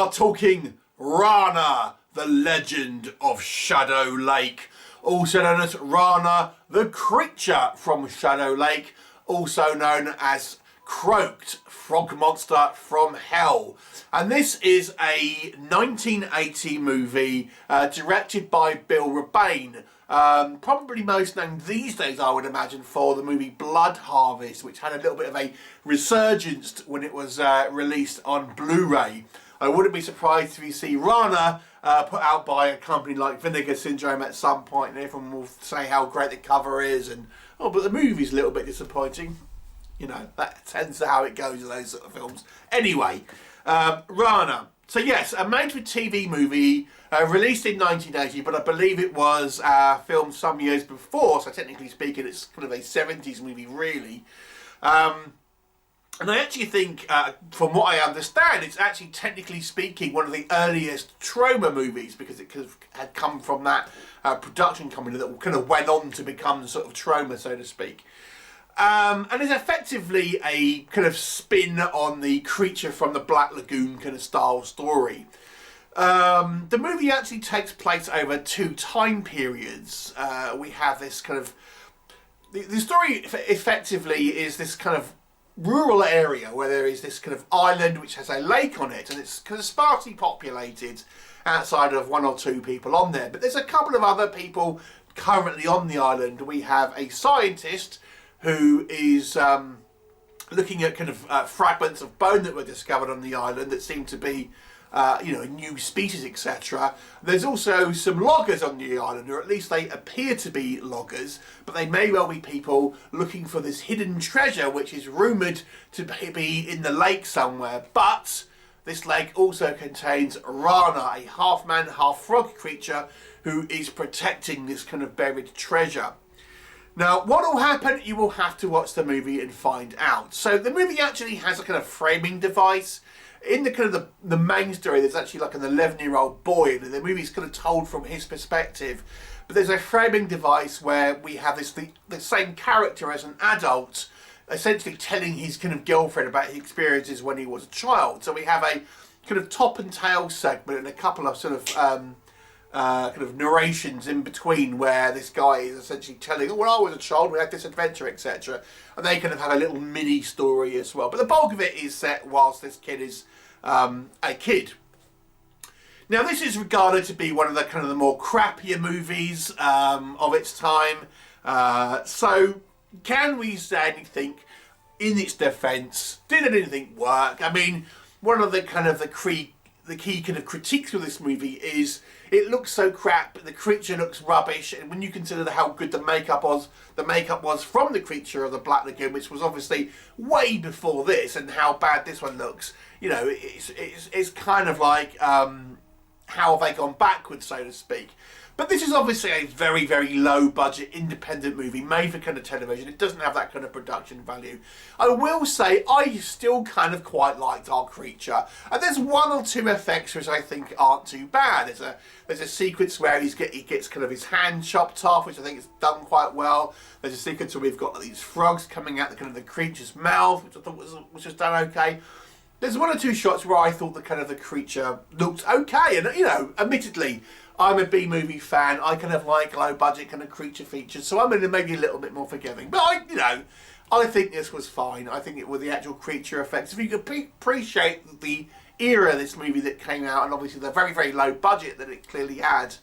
are talking Rana, the Legend of Shadow Lake, also known as Rana, the creature from Shadow Lake, also known as CROAKED, frog monster from hell. And this is a 1980 movie directed by Bill Rebane, probably most known these days, I would imagine, for the movie Blood Harvest, which had a little bit of a resurgence when it was released on Blu-ray. I wouldn't be surprised if you see Rana put out by a company like Vinegar Syndrome at some point, and everyone will say how great the cover is, and oh, but the movie's a little bit disappointing. You know, that tends to how it goes in those sort of films. Anyway, Rana. So yes, a made-for-TV movie released in 1980, but I believe it was filmed some years before, so technically speaking it's kind of a 70s movie, really. And I actually think, from what I understand, it's actually, technically speaking, one of the earliest trauma movies, because it had come from that production company that kind of went on to become sort of trauma, so to speak. And it's effectively a kind of spin on the creature from the Black Lagoon kind of style story. The movie actually takes place over two time periods. We have this kind of... The story effectively is this kind of rural area where there is this kind of island which has a lake on it, and it's kind of sparsely populated outside of one or two people on there. But there's a couple of other people currently on the island. We have a scientist who is looking at kind of fragments of bone that were discovered on the island that seem to be, you know, a new species, etc. There's also some loggers on the island, or at least they appear to be loggers, but they may well be people looking for this hidden treasure, which is rumoured to be in the lake somewhere. But this lake also contains Rana, a half-man, half-frog creature who is protecting this kind of buried treasure. Now, what will happen, you will have to watch the movie and find out. So the movie actually has a kind of framing device. In the kind of the main story, there's actually like an 11-year-old boy, and the movie's kind of told from his perspective. But there's a framing device where we have the same character as an adult, essentially telling his kind of girlfriend about his experiences when he was a child. So we have a kind of top and tail segment and a couple of sort of kind of narrations in between, where this guy is essentially telling, oh, when I was a child we had this adventure, etc. And they kind of have a little mini story as well. But the bulk of it is set whilst this kid is a kid. Now, this is regarded to be one of the kind of the more crappier movies of its time. So can we say anything in its defence? Did anything work? I mean, one of the kind of the key kind of critiques of this movie is it looks so crap, the creature looks rubbish, and when you consider how good the makeup was from the creature of the Black Lagoon, which was obviously way before this, and how bad this one looks, you know, it's kind of like how have they gone backwards, so to speak. But this is obviously a very, very low budget independent movie made for kind of television. It doesn't have that kind of production value. I will say I still kind of quite liked our creature. And there's one or two effects which I think aren't too bad. There's a sequence where he gets kind of his hand chopped off, which I think is done quite well. There's a sequence where we've got these frogs coming out the kind of the creature's mouth, which I thought was done okay. There's one or two shots where I thought the kind of the creature looked okay, and you know, admittedly, I'm a B-movie fan. I kind of like low-budget kind of creature features, so I'm maybe a little bit more forgiving. But I think this was fine. I think it was the actual creature effects. If you could appreciate the era of this movie that came out, and obviously the very, very low budget that it clearly had,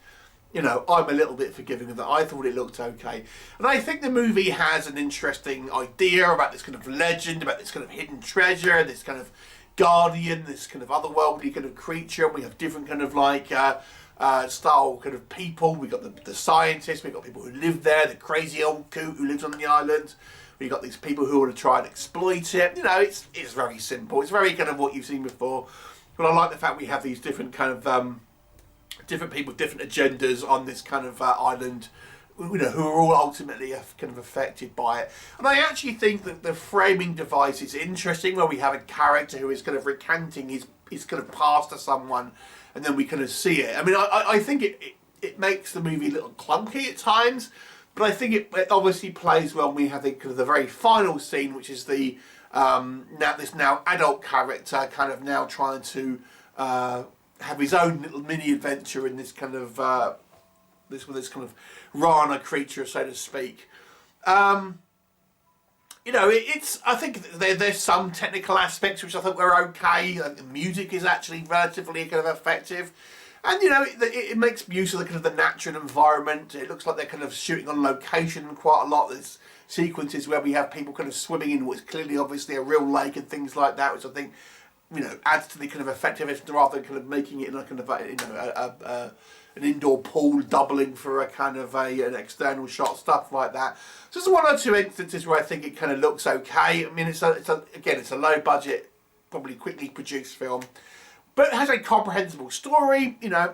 you know, I'm a little bit forgiving of that. I thought it looked okay. And I think the movie has an interesting idea about this kind of legend, about this kind of hidden treasure, this kind of guardian, this kind of otherworldly kind of creature. And we have different kind of like style kind of people. We've got the scientists, we've got people who live there, the crazy old coot who lives on the island. We've got these people who want to try and exploit it. You know, it's very simple. It's very kind of what you've seen before. But I like the fact we have these different kind of different people, different agendas on this kind of island, you know, who are all ultimately kind of affected by it. And I actually think that the framing device is interesting, where we have a character who is kind of recanting his kind of past to someone, and then we kind of see it. I mean, I think it makes the movie a little clunky at times, but I think it obviously plays well when we have the kind of the very final scene, which is the this now adult character kind of now trying to have his own little mini adventure in this kind of this kind of Rana creature, so to speak. You know, I think there's some technical aspects which I think were okay. The music is actually relatively kind of effective. And, you know, it makes use of the kind of the natural environment. It looks like they're kind of shooting on location quite a lot. There's sequences where we have people kind of swimming in what's clearly obviously a real lake and things like that, which I think, you know, adds to the kind of effectiveness rather than kind of making it in a kind of, you know, an indoor pool doubling for a kind of an external shot, stuff like that. So there's one or two instances where I think it kind of looks okay. I mean, it's a low budget, probably quickly produced film, but it has a comprehensible story. You know,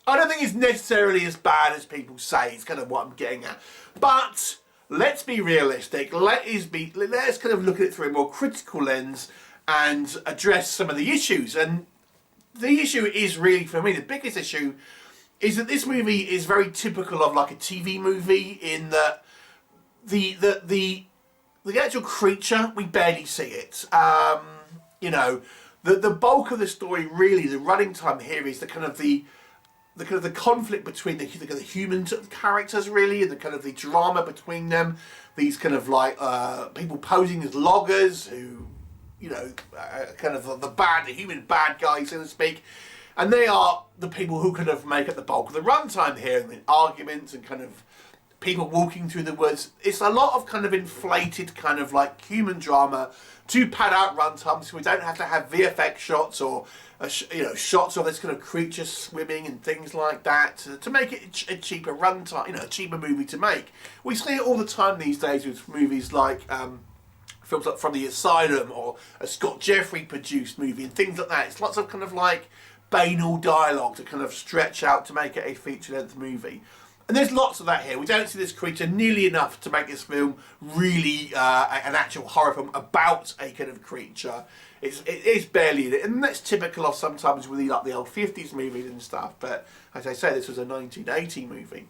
I don't think it's necessarily as bad as people say. It's kind of what I'm getting at. But let's be realistic. Let's kind of look at it through a more critical lens and address some of the issues. And the issue is really, for me, the biggest issue is that this movie is very typical of like a TV movie in that the actual creature, we barely see it. You know, the bulk of the story, really, the running time here is the kind of the conflict between the human characters, really, and the kind of the drama between them. These kind of like people posing as loggers who, you know, kind of the human bad guys, so to speak. And they are the people who kind of make up the bulk of the runtime here, and arguments and kind of people walking through the woods. It's a lot of kind of inflated kind of like human drama to pad out runtime, so we don't have to have VFX shots or you know, shots of this kind of creature swimming and things like that to make it a cheaper runtime, you know, a cheaper movie to make. We see it all the time these days with movies like films like From the Asylum or a Scott Jeffrey produced movie and things like that. It's lots of kind of like banal dialogue to kind of stretch out to make it a feature-length movie. And there's lots of that here. We don't see this creature nearly enough to make this film really an actual horror film about a kind of creature. It is barely in it, and that's typical of sometimes with like the old 50s movies and stuff. But as I say, this was a 1980 movie.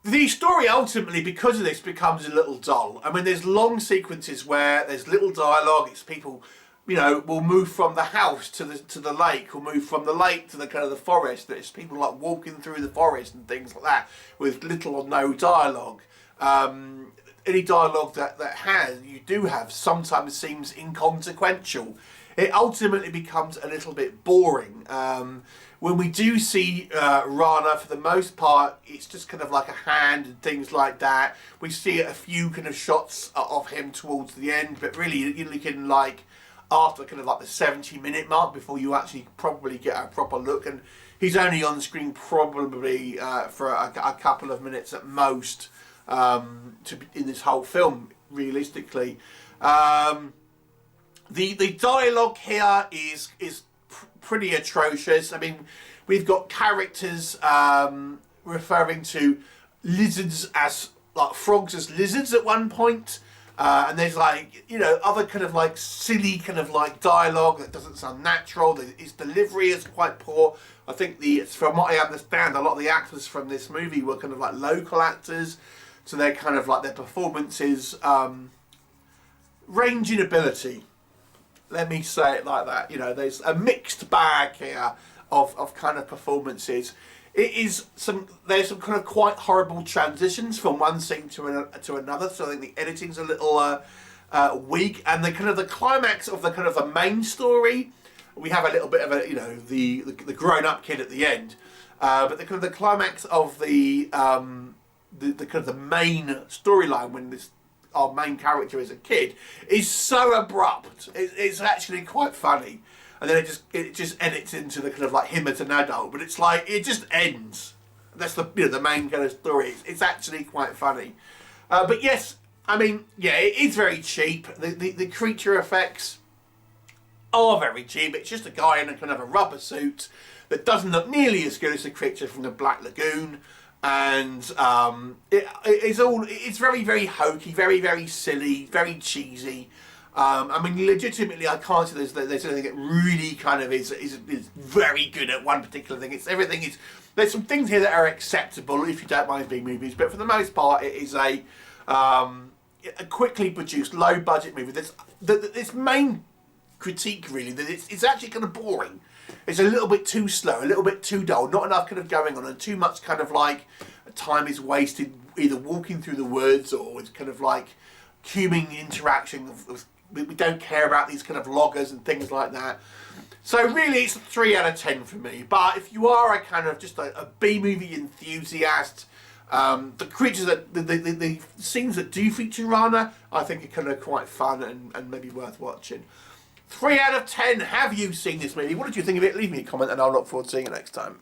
The story ultimately, because of this, becomes a little dull. I mean, there's long sequences where there's little dialogue. It's people, you know, will move from the house to the lake, or move from the lake to the kind of the forest. There's people like walking through the forest and things like that with little or no dialogue. Any dialogue that you do have sometimes seems inconsequential. It ultimately becomes a little bit boring. When we do see Rana, for the most part, it's just kind of like a hand and things like that. We see a few kind of shots of him towards the end, but really you're looking like after kind of like the 70-minute mark before you actually probably get a proper look, and he's only on screen probably for a couple of minutes at most in this whole film, realistically. The dialogue here is pretty atrocious. I mean, we've got characters referring to lizards as like frogs as lizards at one point. And there's like, you know, other kind of like silly kind of like dialogue that doesn't sound natural. Its delivery is quite poor. I think from what I understand, a lot of the actors from this movie were kind of like local actors. So they're kind of like their performances range in ability. Let me say it like that. You know, there's a mixed bag here of kind of performances. There's some kind of quite horrible transitions from one scene to another. So I think the editing's a little weak, and the kind of the climax of the kind of the main story, we have a little bit of a, you know, the grown-up kid at the end, but the kind of the climax of the kind of the main storyline when our main character is a kid is so abrupt. It's actually quite funny. And then it just edits into the kind of like him as an adult, but it's like it just ends. That's the, you know, the main kind of story. It's actually quite funny, but yes, I mean, yeah, it is very cheap. The creature effects are very cheap. It's just a guy in a kind of a rubber suit that doesn't look nearly as good as the creature from the Black Lagoon, and it's very, very hokey, very, very silly, very cheesy. I mean, legitimately, I can't say there's anything that really kind of is very good at one particular thing. There's some things here that are acceptable if you don't mind being movies, but for the most part, it is a quickly produced, low budget movie. This main critique really, that it's actually kind of boring. It's a little bit too slow, a little bit too dull, not enough kind of going on, and too much kind of like time is wasted either walking through the woods or with kind of like human interaction. We don't care about these kind of loggers and things like that. So really it's a 3 out of 10 for me. But if you are a kind of just a B-movie enthusiast, the creatures that the scenes that do feature Rana, I think are kind of quite fun and maybe worth watching. 3 out of 10. Have you seen this movie? What did you think of it? Leave me a comment and I'll look forward to seeing it next time.